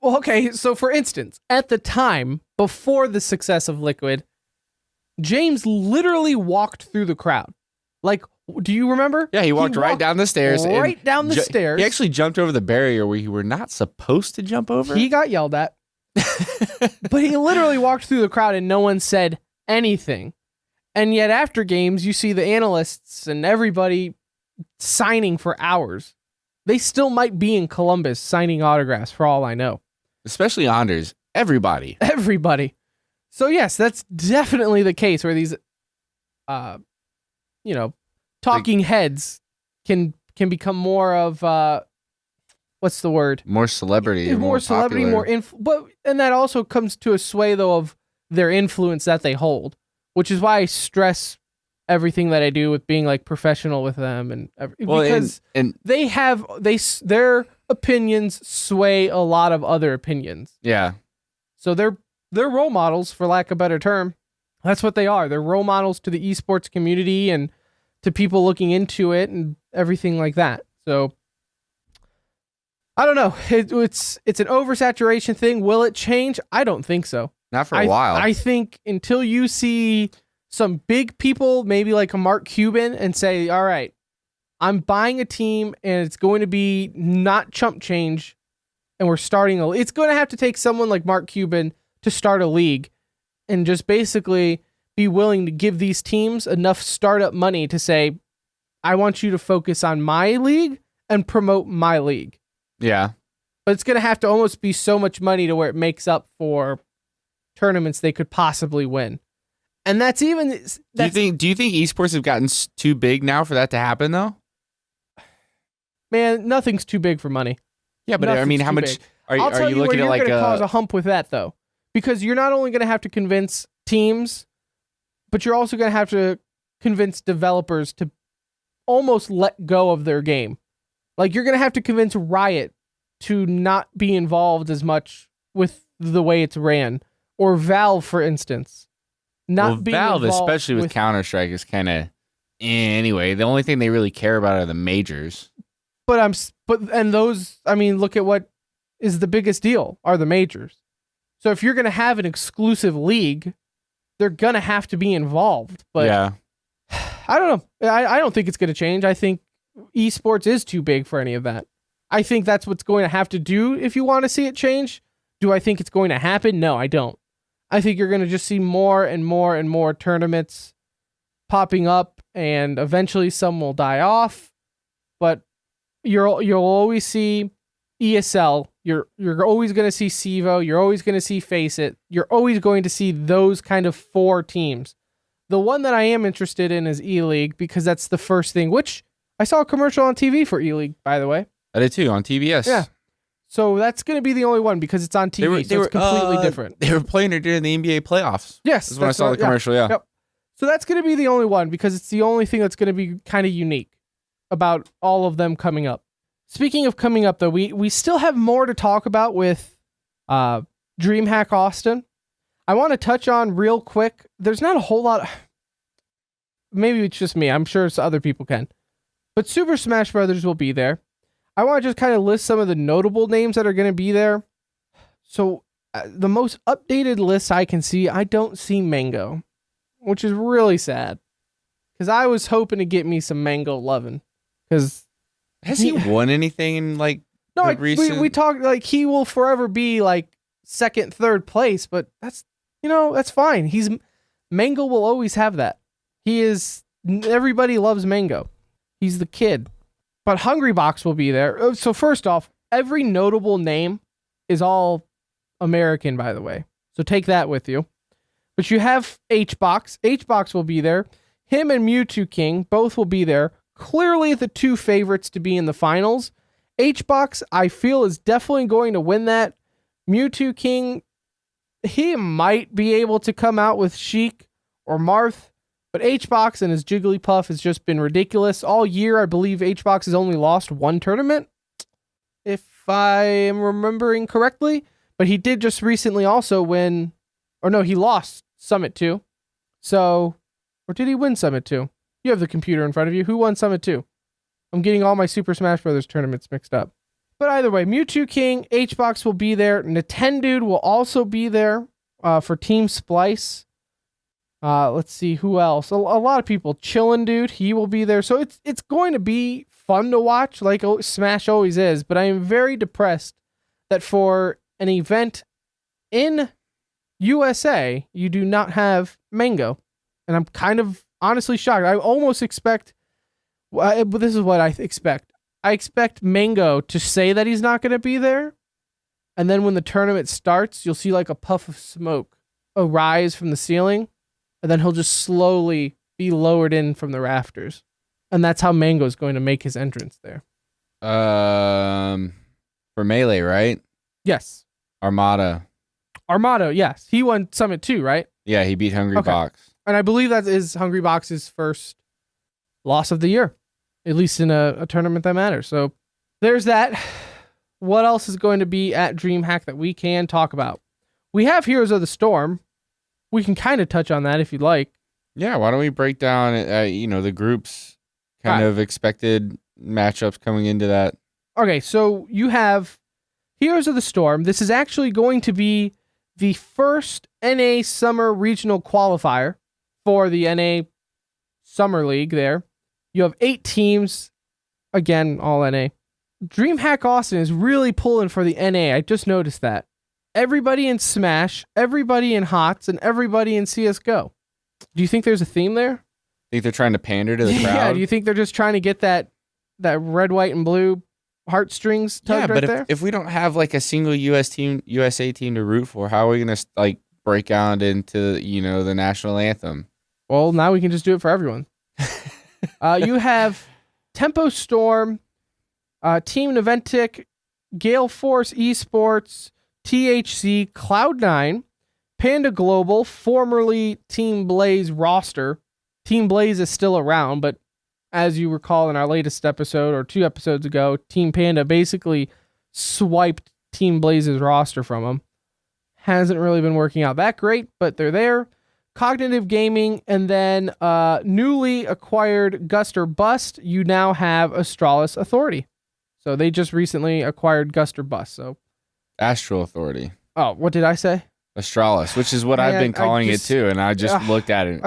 Well, okay, so for instance, at the time, before the success of Liquid, James literally walked through the crowd. Like, do you remember? Yeah, he walked right down the stairs. Right down the stairs. He actually jumped over the barrier where you were not supposed to jump over. He got yelled at. But he literally walked through the crowd and no one said anything. And yet after games, you see the analysts and everybody signing for hours. They still might be in Columbus signing autographs for all I know. Especially Anders. Everybody. So yes, that's definitely the case where these, talking heads can become more of, what's the word? More celebrity. More celebrity, popular. And that also comes to a sway though of their influence that they hold, which is why I stress everything that I do with being like professional with them because their opinions sway a lot of other opinions. Yeah. So they're role models, for lack of a better term. That's what they are. They're role models to the esports community and to people looking into it and everything like that. So I don't know. It's an oversaturation thing. Will it change? I don't think so. Not for a while. I think until you see some big people, maybe like a Mark Cuban, and say, all right, I'm buying a team and it's going to be not chump change and we're starting it's going to have to take someone like Mark Cuban to start a league and just basically be willing to give these teams enough startup money to say, I want you to focus on my league and promote my league. Yeah. But it's going to have to almost be so much money to where it makes up for tournaments they could possibly win. And do you think esports have gotten too big now for that to happen though? Man, nothing's too big for money. Yeah, but I mean, how much are you looking at? You're going to cause a hump with that though, because you're not only going to have to convince teams, but you're also going to have to convince developers to almost let go of their game. Like, you're going to have to convince Riot to not be involved as much with the way it's ran, or Valve, for instance. Valve, especially with Counter-Strike, is kind of anyway. The only thing they really care about are the majors. Look at what is the biggest deal are the majors. So if you're going to have an exclusive league, they're going to have to be involved. But yeah, I don't know. I don't think it's going to change. I think esports is too big for any of that. I think that's what's going to have to do if you want to see it change. Do I think it's going to happen? No, I don't. I think you're going to just see more and more and more tournaments popping up, and eventually some will die off. But you'll always see ESL. You're always going to see CEVO. You're always going to see Face It. You're always going to see those kind of 4 teams. The one that I am interested in is E-League, because that's the first thing, which I saw a commercial on TV for E-League, by the way. I did too, on TBS. Yeah. So that's going to be the only one because it's on TV, so it's completely different. They were playing it during the NBA playoffs. Yes. That's when I saw the commercial, yeah. Yep. So that's going to be the only one because it's the only thing that's going to be kind of unique about all of them coming up. Speaking of coming up, though, we still have more to talk about with DreamHack Austin. I want to touch on real quick. There's not a whole lot. Maybe it's just me. I'm sure it's other people can. But Super Smash Brothers will be there. I want to just kind of list some of the notable names that are going to be there. So the most updated list I can see, I don't see Mango, which is really sad. Because I was hoping to get me some Mango loving. Because has he won anything in no, recent? We talked he will forever be second, third place, but that's fine. Mango will always have that. Everybody loves Mango. He's the kid. But Hungrybox will be there. So first off, every notable name is all American, by the way. So take that with you. But you have HBox. HBox will be there. Him and Mewtwo King both will be there. Clearly the 2 favorites to be in the finals. HBox, I feel, is definitely going to win that. Mewtwo King, he might be able to come out with Sheik or Marth. But HBox and his Jigglypuff has just been ridiculous. All year, I believe HBox has only lost 1 tournament, if I am remembering correctly. But he did just recently also win, or no, he lost Summit 2. So, or did he win Summit 2? You have the computer in front of you. Who won Summit 2? I'm getting all my Super Smash Brothers tournaments mixed up. But either way, Mewtwo King, HBox will be there. Nintendude will also be there for Team Splice. Let's see who else. A lot of people. Chillin' Dude, he will be there. So it's going to be fun to watch, like Smash always is. But I am very depressed that for an event in USA, you do not have Mango, and I'm kind of honestly shocked. I almost expect. But this is what I expect. I expect Mango to say that he's not going to be there, and then when the tournament starts, you'll see a puff of smoke arise from the ceiling. And then he'll just slowly be lowered in from the rafters. And that's how Mango's going to make his entrance there. For Melee, right? Yes. Armada, yes. He won Summit 2, right? Yeah, he beat Hungrybox. Okay. And I believe that is Hungrybox's first loss of the year. At least in a tournament that matters. So there's that. What else is going to be at DreamHack that we can talk about? We have Heroes of the Storm. We can kind of touch on that if you'd like. Yeah, why don't we break down, the groups of expected matchups coming into that. Okay, so you have Heroes of the Storm. This is actually going to be the first NA Summer Regional Qualifier for the NA Summer League there. You have 8 teams, again, all NA. DreamHack Austin is really pulling for the NA. I just noticed that. Everybody in Smash, everybody in HOTS, and everybody in CSGO. Do you think there's a theme there? Think they're trying to pander to the crowd? Yeah, do you think they're just trying to get that red, white, and blue heartstrings tugged right there? If we don't have a single USA team to root for, how are we going to break out into, the national anthem? Well, now we can just do it for everyone. You have Tempo Storm, Team Naventic, Gale Force Esports, THC, Cloud9, Panda Global, formerly Team Blaze roster. Team Blaze is still around, but as you recall in our latest episode or 2 episodes ago, Team Panda basically swiped Team Blaze's roster from them. Hasn't really been working out that great, but they're there. Cognitive Gaming, and then newly acquired Guster Bust, you now have Astralis Authority. So they just recently acquired Guster Bust, so Astral Authority. Oh, what did I say? Astralis, which is what I've been calling it too, and I just looked at it.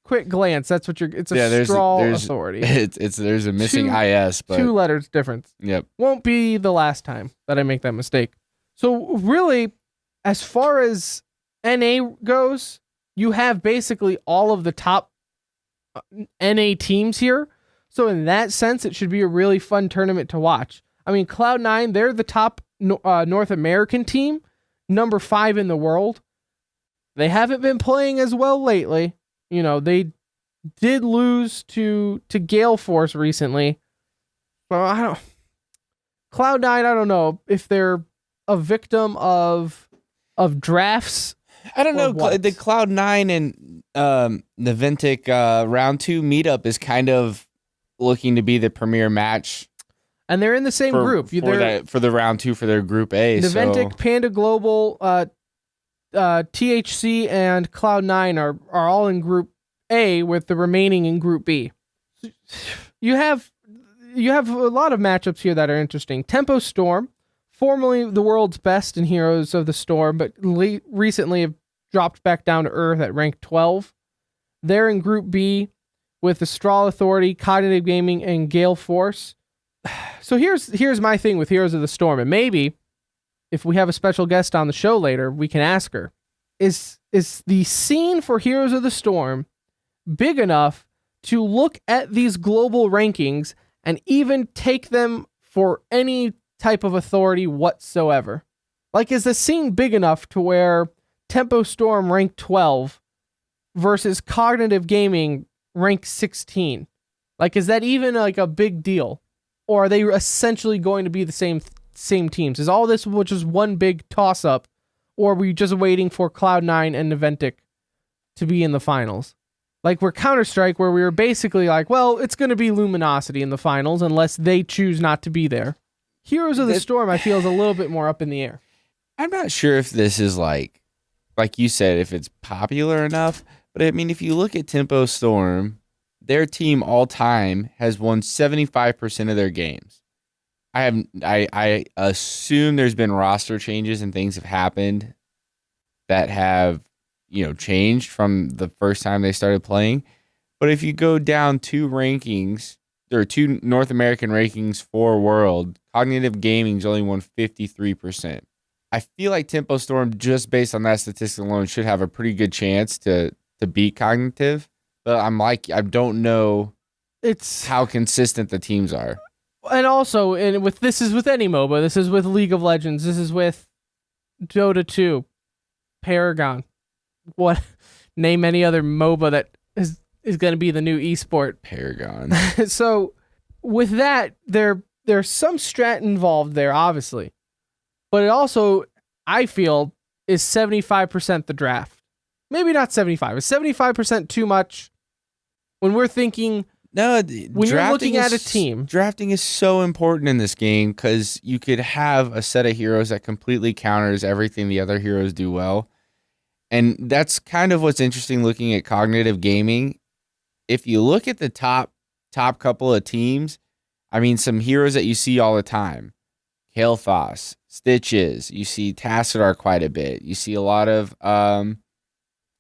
Quit quick glance, that's what it's a straw authority. There's a missing IS, but 2 letters difference. Yep. Won't be the last time that I make that mistake. So really, as far as NA goes, you have basically all of the top NA teams here. So in that sense, it should be a really fun tournament to watch. I mean, Cloud9, they're the top North American team, number 5 in the world. They haven't been playing as well lately. You know, they did lose to Gale Force recently. Well, Cloud9, I don't know if they're a victim of drafts. I don't know. The Cloud9 and Naventic round 2 meetup is kind of looking to be the premier match. And they're in the same group. For the round 2 for their group A. Naventic, Panda Global, THC, and Cloud9 are all in group A, with the remaining in group B. You have a lot of matchups here that are interesting. Tempo Storm, formerly the world's best in Heroes of the Storm, but recently have dropped back down to earth at rank 12. They're in group B with the Straw Authority, Cognitive Gaming, and Gale Force. So here's my thing with Heroes of the Storm, and maybe if we have a special guest on the show later, we can ask her. Is the scene for Heroes of the Storm big enough to look at these global rankings and even take them for any type of authority whatsoever? Like, is the scene big enough to where Tempo Storm ranked 12 versus Cognitive Gaming ranked 16? Like, is that even like a big deal? Or are they essentially going to be the same teams? Is all this which is one big toss-up, or are we just waiting for Cloud9 and Naventic to be in the finals? Like, we're Counter-Strike, where we were basically like, well, it's going to be Luminosity in the finals unless they choose not to be there. Heroes of the Storm, I feel, is a little bit more up in the air. I'm not sure if this is like you said, if it's popular enough. But I mean, if you look at Tempo Storm, their team all time has won 75% of their games. I assume there's been roster changes and things have happened that have, changed from the first time they started playing. But if you go down 2 rankings, there are 2 North American rankings for World, Cognitive Gaming's only won 53%. I feel like Tempo Storm, just based on that statistic alone, should have a pretty good chance to beat Cognitive. But I don't know how consistent the teams are. And also, this is with any MOBA. This is with League of Legends. This is with Dota 2, Paragon. What? Name any other MOBA that is going to be the new esport. Paragon. So, with that, there's some strat involved there, obviously. But it also, I feel, is 75% the draft. Maybe not 75. Is 75% too much? When we're thinking, when you're looking at a team. Drafting is so important in this game because you could have a set of heroes that completely counters everything the other heroes do well. And that's kind of what's interesting looking at Cognitive Gaming. If you look at the top couple of teams, I mean, some heroes that you see all the time. Kael'thas, Stitches, you see Tassadar quite a bit. You see a lot of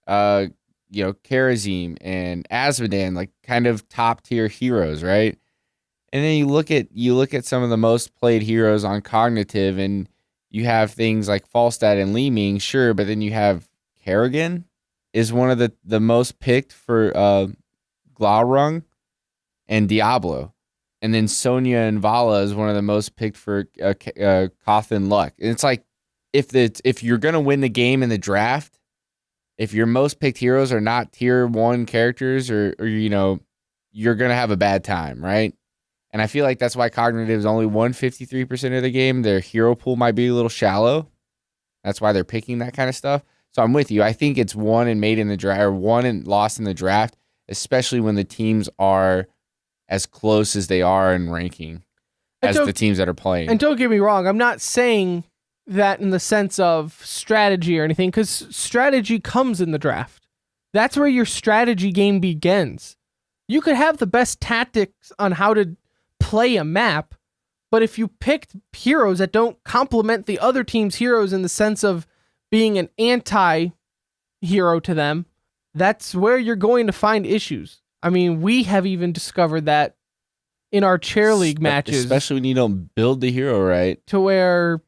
Karazim and Azmodan, like kind of top tier heroes, right? And then you look at some of the most played heroes on Cognitive, and you have things like Falstad and Li Ming, sure, but then you have Kerrigan is one of the most picked for Glaurung and Diablo. And then Sonya and Vala is one of the most picked for Koth and Luck. And it's like, if you're going to win the game in the draft, if your most picked heroes are not tier 1 characters or you're going to have a bad time, right? And I feel like that's why Cognitive's only won 53% of the game. Their hero pool might be a little shallow. That's why they're picking that kind of stuff. So I'm with you. I think it's won and made in the draft, or won and lost in the draft, especially when the teams are as close as they are in ranking as the teams that are playing. And don't get me wrong, I'm not saying that in the sense of strategy or anything, because strategy comes in the draft. That's where your strategy game begins. You could have the best tactics on how to play a map, but if you picked heroes that don't complement the other team's heroes in the sense of being an anti-hero to them, that's where you're going to find issues. I mean, we have even discovered that in our chair league matches. Especially when you don't build the hero right. To where,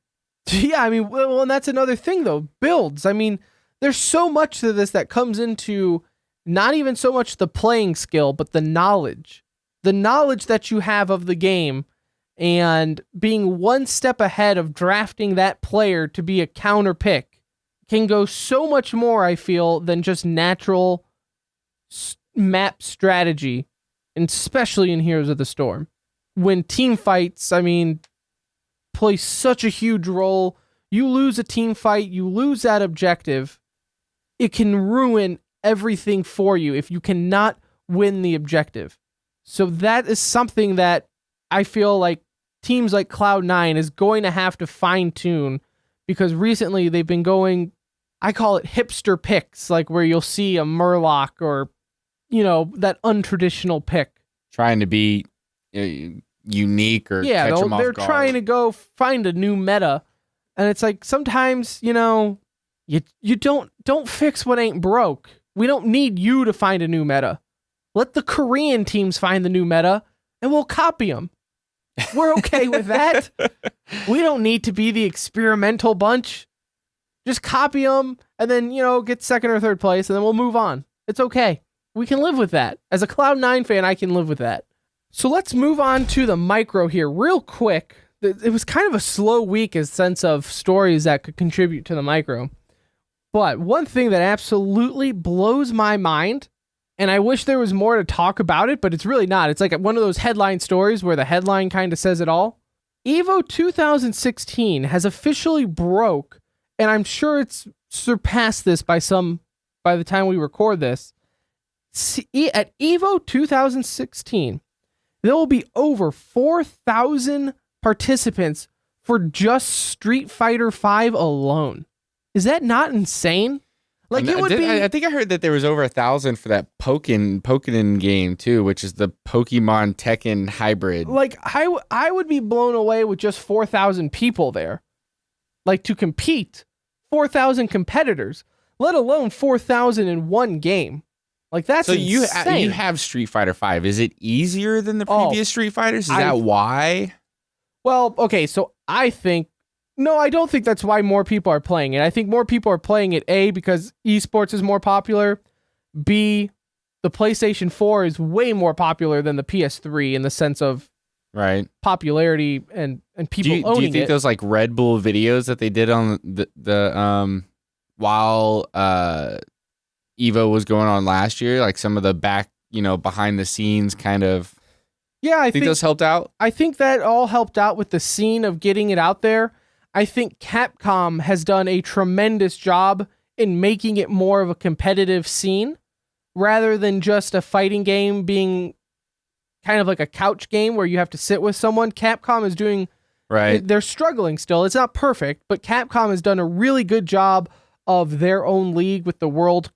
yeah, I mean, well, and that's another thing, though. Builds. I mean, there's so much to this that comes into not even so much the playing skill, but the knowledge. The knowledge that you have of the game and being one step ahead of drafting that player to be a counter pick can go so much more, I feel, than just natural map strategy, and especially in Heroes of the Storm. When team fights, I mean, play such a huge role. You lose a team fight, you lose that objective, it can ruin everything for you if you cannot win the objective. So that is something that I feel like teams like Cloud9 is going to have to fine-tune, because recently they've been going, I call it hipster picks, like where you'll see a Murloc or, that untraditional pick. Trying to be unique or catch them off they're guard. Trying to go find a new meta. And it's like, sometimes, you don't fix what ain't broke. We don't need you to find a new meta. Let the Korean teams find the new meta, and we'll copy them. We're okay with that. We don't need to be the experimental bunch. Just copy them, and then, get second or third place, and then we'll move on. It's okay. We can live with that. As a Cloud9 fan, I can live with that. So let's move on to the micro here real quick. It was kind of a slow week in sense of stories that could contribute to the micro. But one thing that absolutely blows my mind, and I wish there was more to talk about it, but it's really not. It's like one of those headline stories where the headline kind of says it all. EVO 2016 has officially broke, and I'm sure it's surpassed this by the time we record this. At EVO 2016, there will be over 4,000 participants for just Street Fighter V alone. Is that not insane? Like, it would be. I think I heard that there was over 1,000 for that Pokémon game too, which is the Pokemon Tekken hybrid. Like, I would be blown away with just 4,000 people there, like, to compete. 4,000 competitors, let alone 4,000 in one game. Like, that's insane. You have Street Fighter V. Is it easier than the previous Street Fighters? Is that why? Well, okay, so I don't think that's why more people are playing it. I think more people are playing it, A, because esports is more popular, B, the PlayStation 4 is way more popular than the PS3 in the sense of popularity and people owning it. Do you think those like Red Bull videos that they did on the while EVO was going on last year, like some of the back, behind the scenes kind of. Yeah, I think those helped out. I think that all helped out with the scene of getting it out there. I think Capcom has done a tremendous job in making it more of a competitive scene rather than just a fighting game being kind of like a couch game where you have to sit with someone. Capcom is doing. Right. They're struggling still. It's not perfect, but Capcom has done a really good job of their own league with the World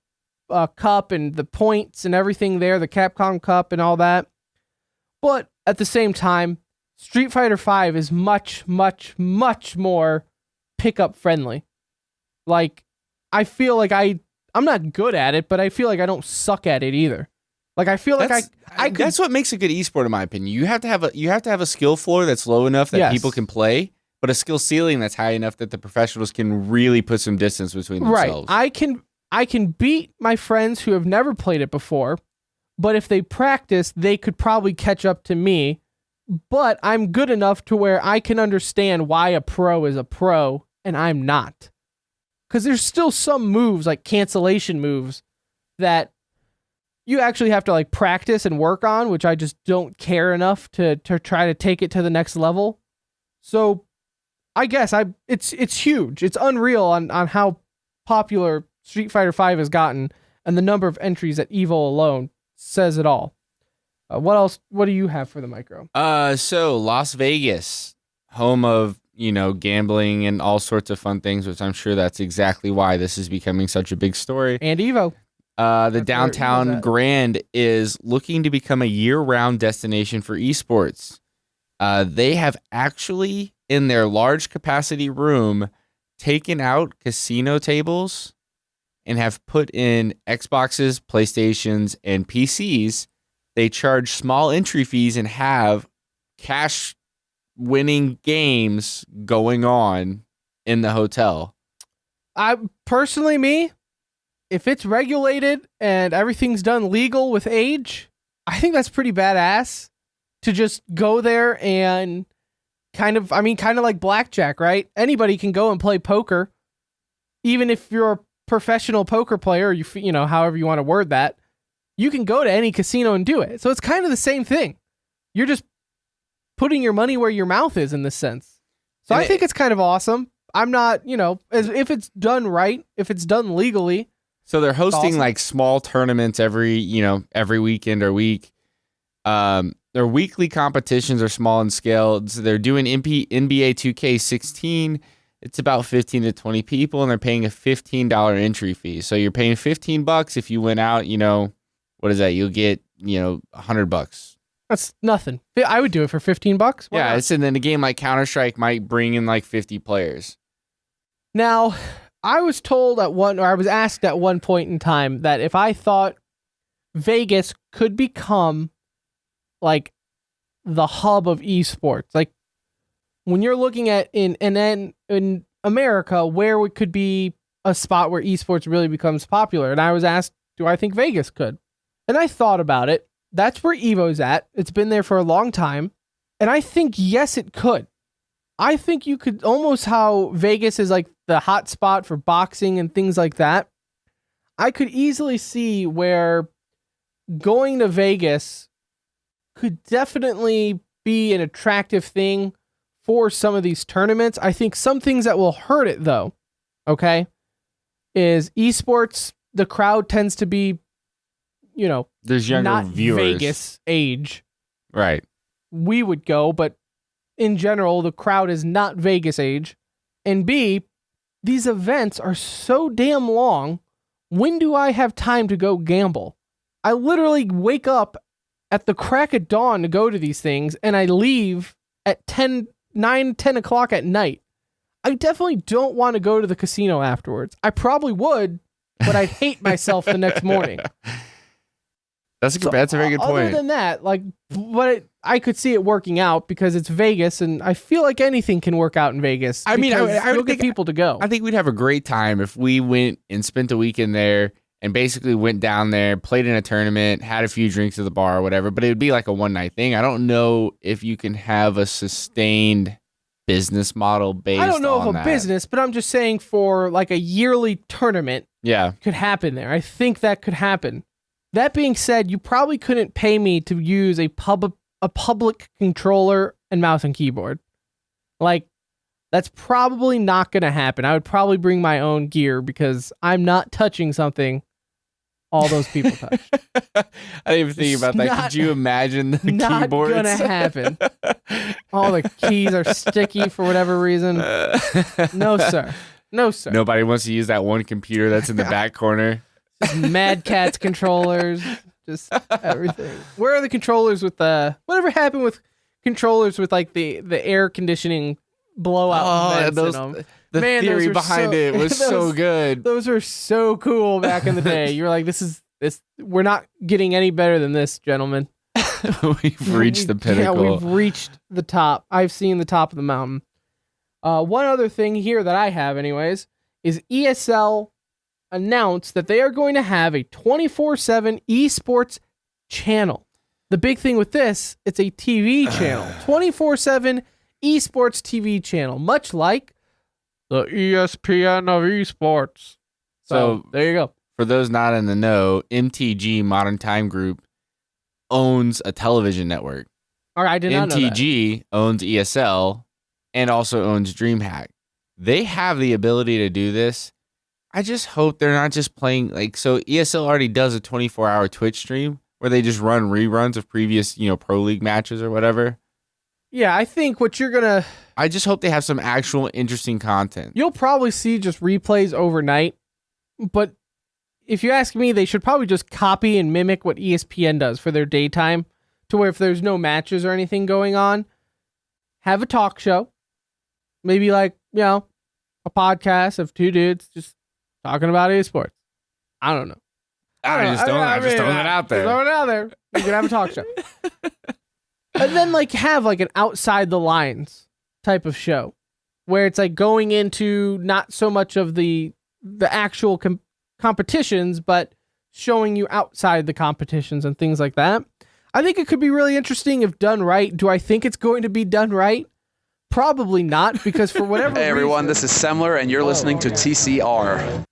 Cup and the points and everything there, the Capcom Cup and all that. But at the same time, Street Fighter V is much, much, much more pickup friendly. Like, I feel like I'm not good at it, but I feel like I don't suck at it either. Like, I feel like I could. That's what makes a good esport, in my opinion. You have to have a skill floor that's low enough that people can play, but a skill ceiling that's high enough that the professionals can really put some distance between themselves. Right. I can beat my friends who have never played it before, but if they practice, they could probably catch up to me. But I'm good enough to where I can understand why a pro is a pro and I'm not. Because there's still some moves, like cancellation moves, that you actually have to like practice and work on, which I just don't care enough to try to take it to the next level. So I guess it's huge. It's unreal on how popular Street Fighter V has gotten, and the number of entries at EVO alone says it all. What else? What do you have for the micro? So Las Vegas, home of, gambling and all sorts of fun things, which I'm sure that's exactly why this is becoming such a big story. And EVO. The downtown Grand is looking to become a year-round destination for esports. They have actually, in their large capacity room, taken out casino tables and have put in Xboxes, PlayStations, and PCs, they charge small entry fees and have cash winning games going on in the hotel. I personally, if it's regulated and everything's done legal with age, I think that's pretty badass to just go there and kind of like blackjack, right? Anybody can go and play poker. Even if you're a professional poker player, you know, however you want to word that, you can go to any casino and do it. So it's kind of the same thing. You're just putting your money where your mouth is in this sense. So I think it's kind of awesome. I'm not, you know, if it's done right, if it's done legally. So they're hosting awesome. like small tournaments every weekend or week. Their weekly competitions are small in scale. So they're doing NBA 2K16. It's about 15 to 20 people, and they're paying a $15 entry fee. So you're paying $15 if you went out, you know, what is that? You'll get, you know, $100. That's nothing. I would do it for $15. Why Yeah, not? and then a game like Counter-Strike might bring in like 50 players. Now, I was asked at one point in time that if I thought Vegas could become like the hub of esports, like when you're looking at in America, where it could be a spot where esports really becomes popular. And I was asked, do I think Vegas could? And I thought about it. That's where Evo's at. It's been there for a long time. And I think, yes, it could. I think you could almost how Vegas is like the hot spot for boxing and things like that. I could easily see where going to Vegas could definitely be an attractive thing for some of these tournaments. I think some things that will hurt it, though, okay, is esports, the crowd tends to be, you know, There's younger not viewers. Vegas age. Right. We would go, but in general, the crowd is not Vegas age. And B, these events are so damn long. When do I have time to go gamble? I literally wake up at the crack of dawn to go to these things, and I leave at 10 o'clock at night. I definitely don't want to go to the casino afterwards. I probably would, but I'd hate myself the next morning. That's a very good point. Other than that, I could see it working out because it's Vegas, and I feel like anything can work out in Vegas. I mean, I would would get think people to go. I think we'd have a great time if we went and spent a weekend there and basically went down there, played in a tournament, had a few drinks at the bar or whatever, but it would be like a one-night thing. I don't know if you can have a sustained business model based on that. I don't know if a business, but I'm just saying for like a yearly tournament could happen there. I think that could happen. That being said, you probably couldn't pay me to use a public controller and mouse and keyboard. Like, that's probably not going to happen. I would probably bring my own gear because I'm not touching something all those people touch. I didn't even think about that. Could you imagine the not keyboards? Not going to happen. All the keys are sticky for whatever reason. No, sir. No, sir. Nobody wants to use that one computer that's in the back corner. Just Mad Catz controllers, just everything. Where are the controllers with whatever happened with controllers with like the air conditioning blowout vents in them? The theory behind it was so good. Those were so cool back in the day. You were like, this. We're not getting any better than this, gentlemen. We've reached the pinnacle. Yeah, we've reached the top. I've seen the top of the mountain. One other thing here that I have, anyways, is ESL announced that they are going to have a 24/7 esports channel. The big thing with this, it's a TV channel. 24/7 esports TV channel, much like the ESPN of esports. So there you go. For those not in the know, MTG Modern Time Group owns a television network. All right, I did not know that. MTG owns ESL and also owns DreamHack. They have the ability to do this. I just hope they're not just playing so ESL already does a 24-hour Twitch stream where they just run reruns of previous, Pro League matches or whatever. Yeah, I think what you're going to... I just hope they have some actual interesting content. You'll probably see just replays overnight, but if you ask me, they should probably just copy and mimic what ESPN does for their daytime, to where if there's no matches or anything going on, have a talk show, maybe a podcast of two dudes just talking about esports. I don't know. I'm just throwing it out there. Throwing it out there. You can have a talk show. And then like have like an outside the lines type of show where it's like going into not so much of the actual competitions, but showing you outside the competitions and things like that. I think it could be really interesting if done right. Do I think it's going to be done right? Probably not, because for whatever Hey everyone, reason, this is Semler, and you're listening to TCR.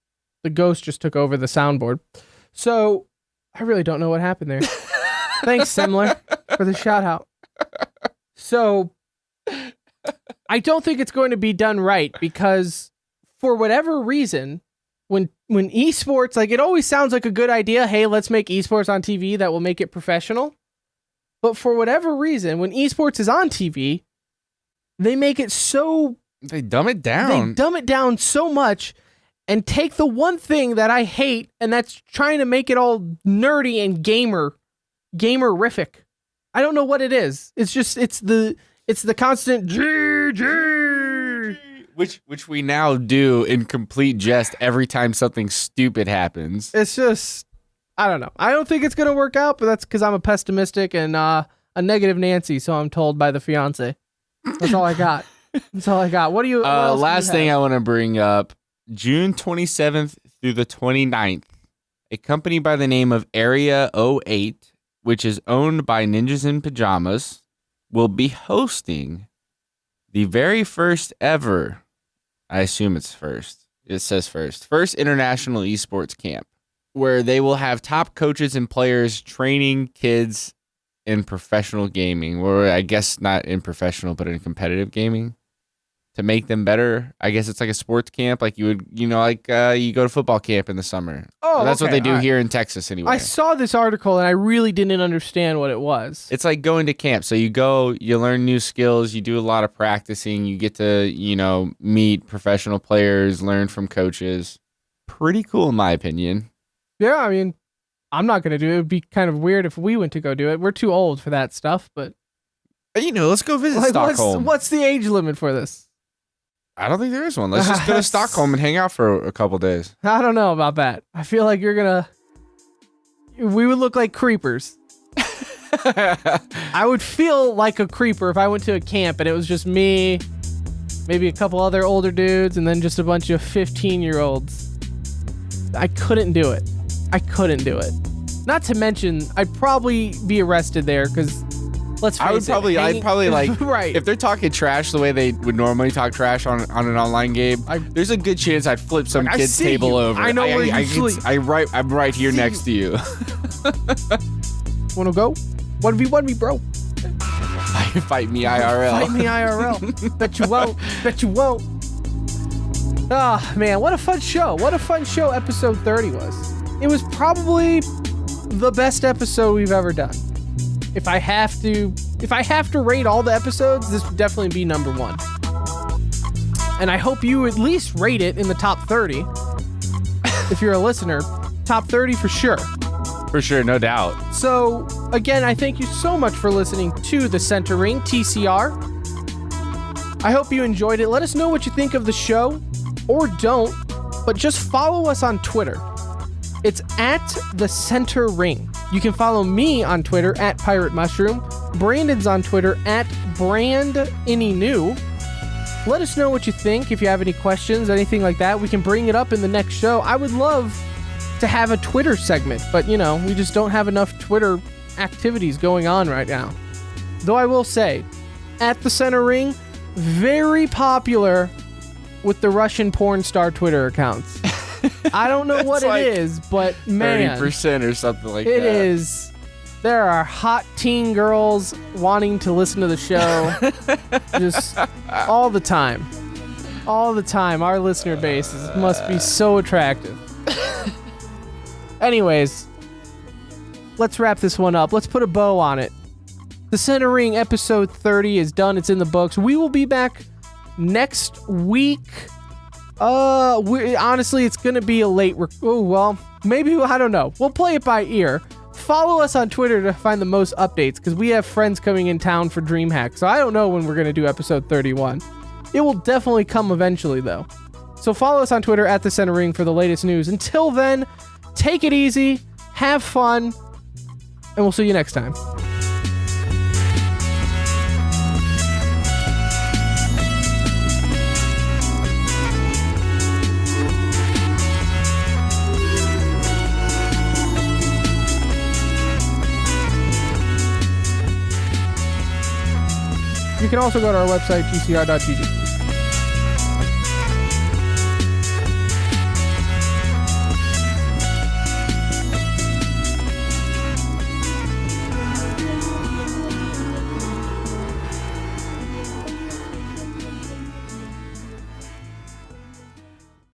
the ghost just took over the soundboard. So I really don't know what happened there. Thanks, Semler, for the shout out. So I don't think it's going to be done right, because for whatever reason, when esports, like, it always sounds like a good idea. Hey, let's make esports on TV that will make it professional. But for whatever reason, when esports is on TV, they make it so... They dumb it down. They dumb it down so much and take the one thing that I hate, and that's trying to make it all nerdy and gamerific. I don't know what it is. It's just, it's the constant GG. Which we now do in complete jest every time something stupid happens. It's just, I don't know. I don't think it's going to work out, but that's because I'm a pessimistic and a negative Nancy, so I'm told by the fiance. That's all I got. That's all I got. What do you... Last thing I want to bring up, June 27th through the 29th, a company by the name of Area 08, which is owned by Ninjas in Pajamas, will be hosting the very first ever, I assume it's first, it says first international esports camp, where they will have top coaches and players training kids in professional gaming, or I guess not in professional, but in competitive gaming, to make them better. I guess it's like a sports camp, like you would, you go to football camp in the summer. Oh, that's what they do all right. here in Texas anyway. I saw this article and I really didn't understand what it was. It's like going to camp. So you go, you learn new skills, you do a lot of practicing, you get to, meet professional players, learn from coaches. Pretty cool in my opinion. Yeah, I mean, I'm not going to do it. It would be kind of weird if we went to go do it. We're too old for that stuff, but... let's go visit Stockholm. What's the age limit for this? I don't think there is one. Let's just go to Stockholm and hang out for a couple days. I don't know about that. I feel like we would look like creepers. I would feel like a creeper if I went to a camp and it was just me, maybe a couple other older dudes, and then just a bunch of 15-year-olds. I couldn't do it. Not to mention, I'd probably be arrested there because, let's face it. I'd probably like, right. If they're talking trash the way they would normally talk trash on an online game, there's a good chance I'd flip some kid's table over. I know where you sleep. I'm right here next to you. Wanna go? 1v1 me, bro. Fight me IRL. Fight me IRL. Bet you won't. Ah, man, what a fun show. Episode 30 was. It was probably the best episode we've ever done. If I have to rate all the episodes, this would definitely be number 1. And I hope you at least rate it in the top 30. If you're a listener, top 30 for sure. For sure, no doubt. So, again, I thank you so much for listening to The Center Ring, TCR. I hope you enjoyed it. Let us know what you think of the show, or don't, but just follow us on Twitter. It's at The Center Ring. You can follow me on Twitter at Pirate Mushroom. Brandon's on Twitter at BrandAnyNew. Let us know what you think. If you have any questions, anything like that, we can bring it up in the next show. I would love to have a Twitter segment, but we just don't have enough Twitter activities going on right now. Though I will say, at The Center Ring, very popular with the Russian porn star Twitter accounts. I don't know what it is, but man, 30% or something like that. It is. There are hot teen girls wanting to listen to the show just all the time. All the time. Our listener base must be so attractive. Anyways, let's wrap this one up. Let's put a bow on it. The Center Ring episode 30 is done. It's in the books. We will be back next week. Honestly, it's gonna be a late. Maybe, I don't know. We'll play it by ear. Follow us on Twitter to find the most updates, because we have friends coming in town for DreamHack. So I don't know when we're gonna do episode 31. It will definitely come eventually, though. So follow us on Twitter at The Center Ring for the latest news. Until then, Take it easy, have fun, and we'll see you next time. You can also go to our website, tcr.tv.